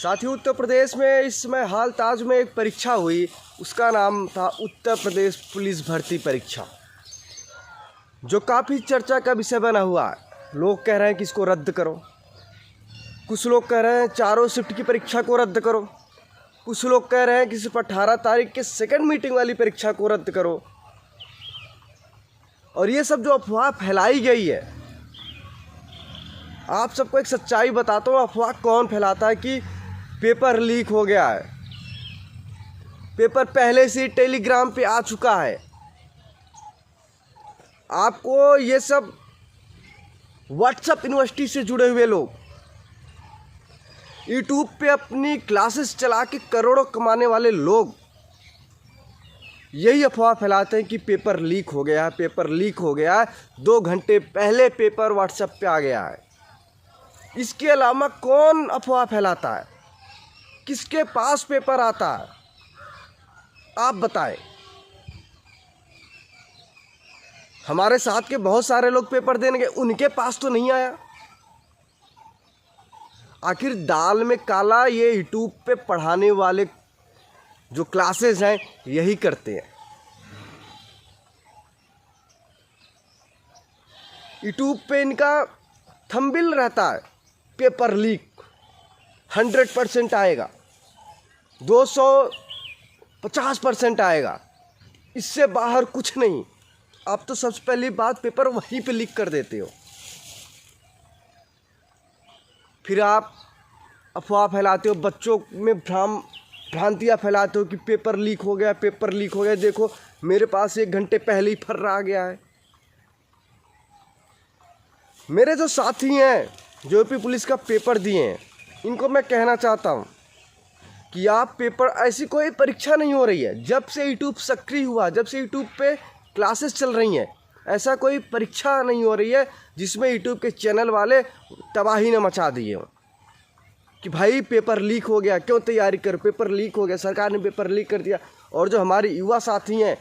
साथियों, उत्तर प्रदेश में इस समय हाल ताज में एक परीक्षा हुई, उसका नाम था उत्तर प्रदेश पुलिस भर्ती परीक्षा, जो काफ़ी चर्चा का विषय बना हुआ है। लोग कह रहे हैं कि इसको रद्द करो, कुछ लोग कह रहे हैं चारों शिफ्ट की परीक्षा को रद्द करो, कुछ लोग कह रहे हैं कि सिर्फ 18 तारीख के सेकंड मीटिंग वाली परीक्षा को रद्द करो। और ये सब जो अफवाह फैलाई गई है, आप सबको एक सच्चाई बताता हूँ। अफवाह कौन फैलाता है कि पेपर लीक हो गया है, पेपर पहले से टेलीग्राम पे आ चुका है। आपको ये सब व्हाट्सएप यूनिवर्सिटी से जुड़े हुए लोग यूट्यूब पे अपनी क्लासेस चला के करोड़ों कमाने वाले लोग यही अफवाह फैलाते हैं कि पेपर लीक हो गया है, पेपर लीक हो गया है। 2 घंटे पहले पेपर व्हाट्सएप पे आ गया है। इसके अलावा कौन अफवाह फैलाता है? किसके पास पेपर आता है? आप बताएं। हमारे साथ के बहुत सारे लोग पेपर देने गए, उनके पास तो नहीं आया। आखिर दाल में काला ये यूट्यूब पे पढ़ाने वाले जो क्लासेस हैं यही करते हैं। यूट्यूब पे इनका थंबनेल रहता है, पेपर लीक 100% आएगा, 250% आएगा, इससे बाहर कुछ नहीं। आप तो सबसे पहली बात पेपर वहीं पे लीक कर देते हो, फिर आप अफवाह फैलाते हो, बच्चों में भ्रांतियाँ फैलाते हो कि पेपर लीक हो गया, पेपर लीक हो गया। देखो मेरे पास 1 घंटे पहले ही फर्रा आ गया है। मेरे जो साथी हैं जो यूपी पुलिस का पेपर दिए हैं, इनको मैं कहना चाहता हूँ कि आप पेपर, ऐसी कोई परीक्षा नहीं हो रही है जब से यूट्यूब सक्रिय हुआ, जब से यूट्यूब पे क्लासेस चल रही हैं, ऐसा कोई परीक्षा नहीं हो रही है जिसमें यूट्यूब के चैनल वाले तबाही न मचा दिए हों कि भाई पेपर लीक हो गया, क्यों तैयारी कर, पेपर लीक हो गया, सरकार ने पेपर लीक कर दिया। और जो हमारे युवा साथी हैं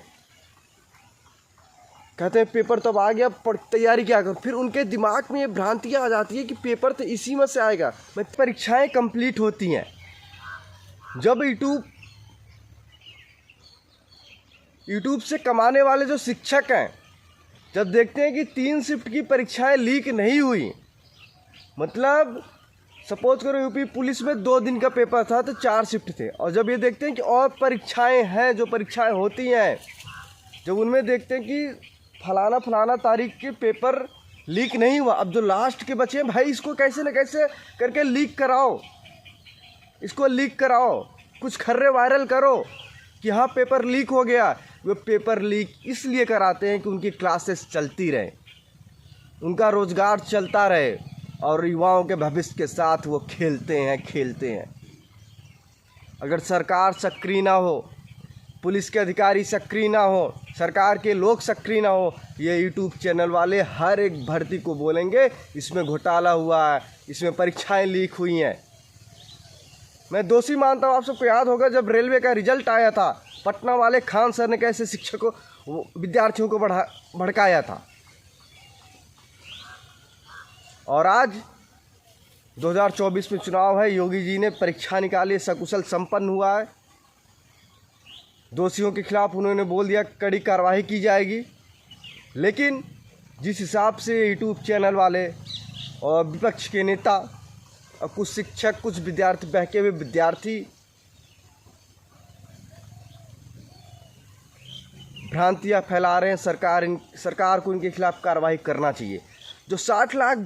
कहते हैं पेपर तो अब आ गया, तैयारी क्या कर, फिर उनके दिमाग में ये भ्रांतियाँ आ जाती है कि पेपर तो इसी में से आएगा। परीक्षाएं कंप्लीट होती हैं जब यूट्यूब से कमाने वाले जो शिक्षक हैं जब देखते हैं कि 3 शिफ्ट की परीक्षाएं लीक नहीं हुई, मतलब सपोज करो यूपी पुलिस में 2 दिन का पेपर था तो 4 शिफ्ट थे, और जब ये देखते हैं कि और परीक्षाएं हैं, जो परीक्षाएं होती हैं, जब उनमें देखते हैं कि फलाना तारीख के पेपर लीक नहीं हुआ, अब जो लास्ट के बचे हैं भाई इसको कैसे न कैसे करके लीक कराओ, इसको लीक कराओ, कुछ खर्रे वायरल करो कि हाँ पेपर लीक हो गया। वो पेपर लीक इसलिए कराते हैं कि उनकी क्लासेस चलती रहे, उनका रोज़गार चलता रहे और युवाओं के भविष्य के साथ वो खेलते हैं। अगर सरकार सक्रिय ना हो, पुलिस के अधिकारी सक्रिय ना हो, सरकार के लोग सक्रिय ना हो, ये यूट्यूब चैनल वाले हर एक भर्ती को बोलेंगे इसमें घोटाला हुआ है, इसमें परीक्षाएं लीक हुई हैं। मैं दोषी मानता हूँ। आप सबको याद होगा जब रेलवे का रिजल्ट आया था, पटना वाले खान सर ने कैसे शिक्षकों विद्यार्थियों को भड़काया था, और आज 2024 में चुनाव है, योगी जी ने परीक्षा निकाली, सकुशल संपन्न हुआ है। दोषियों के खिलाफ उन्होंने बोल दिया कड़ी कार्रवाई की जाएगी। लेकिन जिस हिसाब से यूट्यूब चैनल वाले और विपक्ष के नेता और कुछ शिक्षक, कुछ विद्यार्थी, बहके हुए विद्यार्थी भ्रांतियाँ फैला रहे हैं, सरकार को इनके खिलाफ कार्रवाई करना चाहिए। जो 60 लाख,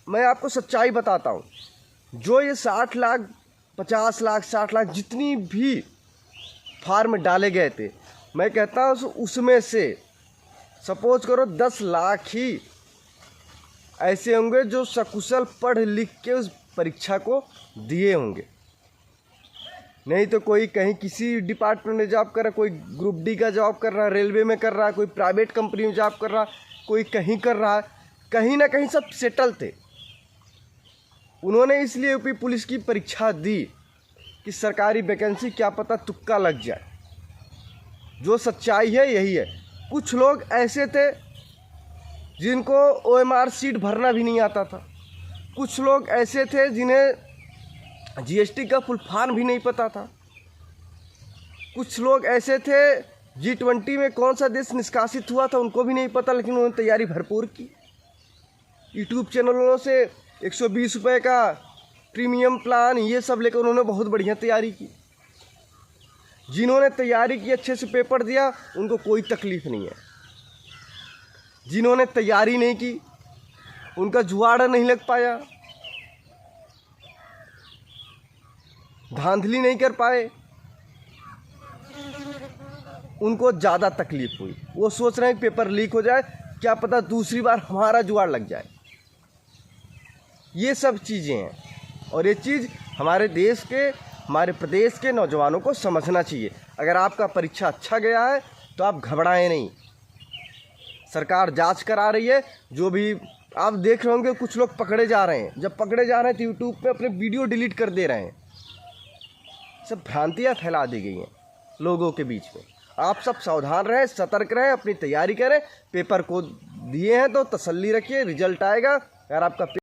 मैं आपको सच्चाई बताता हूँ, जो ये 60 लाख, 50 लाख, 60 लाख जितनी भी फार्म डाले गए थे, मैं कहता हूँ उसमें से सपोज करो 10 लाख ही ऐसे होंगे जो सकुशल पढ़ लिख के उस परीक्षा को दिए होंगे। नहीं तो कोई कहीं किसी डिपार्टमेंट में जॉब कर रहा है, कोई ग्रुप डी का जॉब कर रहा है, रेलवे में कर रहा है, कोई प्राइवेट कंपनी में जॉब कर रहा है, कोई कहीं कर रहा है, कहीं ना कहीं सब सेटल थे। उन्होंने इसलिए यूपी पुलिस की परीक्षा दी कि सरकारी वैकेंसी क्या पता तुक्का लग जाए। जो सच्चाई है यही है। कुछ लोग ऐसे थे जिनको OMR सीट भरना भी नहीं आता था, कुछ लोग ऐसे थे जिन्हें जीएसटी का फुल फॉर्म भी नहीं पता था। कुछ लोग ऐसे थे G20 में कौन सा देश निष्कासित हुआ था उनको भी नहीं पता, लेकिन उन्होंने तैयारी भरपूर की। यूट्यूब चैनलों से 120 रुपये का प्रीमियम प्लान ये सब लेकर उन्होंने बहुत बढ़िया तैयारी की। जिन्होंने तैयारी की, अच्छे से पेपर दिया, उनको कोई तकलीफ नहीं है। जिन्होंने तैयारी नहीं की, उनका जुगाड़ नहीं लग पाया, धांधली नहीं कर पाए, उनको ज़्यादा तकलीफ हुई। वो सोच रहे हैं पेपर लीक हो जाए, क्या पता दूसरी बार हमारा जुगाड़ लग जाए। ये सब चीज़ें हैं और ये चीज़ हमारे देश के, हमारे प्रदेश के नौजवानों को समझना चाहिए। अगर आपका परीक्षा अच्छा गया है तो आप घबराएं नहीं, सरकार जांच करा रही है। जो भी आप देख रहे होंगे कुछ लोग पकड़े जा रहे हैं, जब पकड़े जा रहे हैं तो यूट्यूब पे अपने वीडियो डिलीट कर दे रहे हैं। सब भ्रांतियाँ फैला दी गई हैं लोगों के बीच में। आप सब सावधान रहें, सतर्क रहें, अपनी तैयारी करें। पेपर को दिए हैं तो तसल्ली रखिए, रिजल्ट आएगा। अगर आपका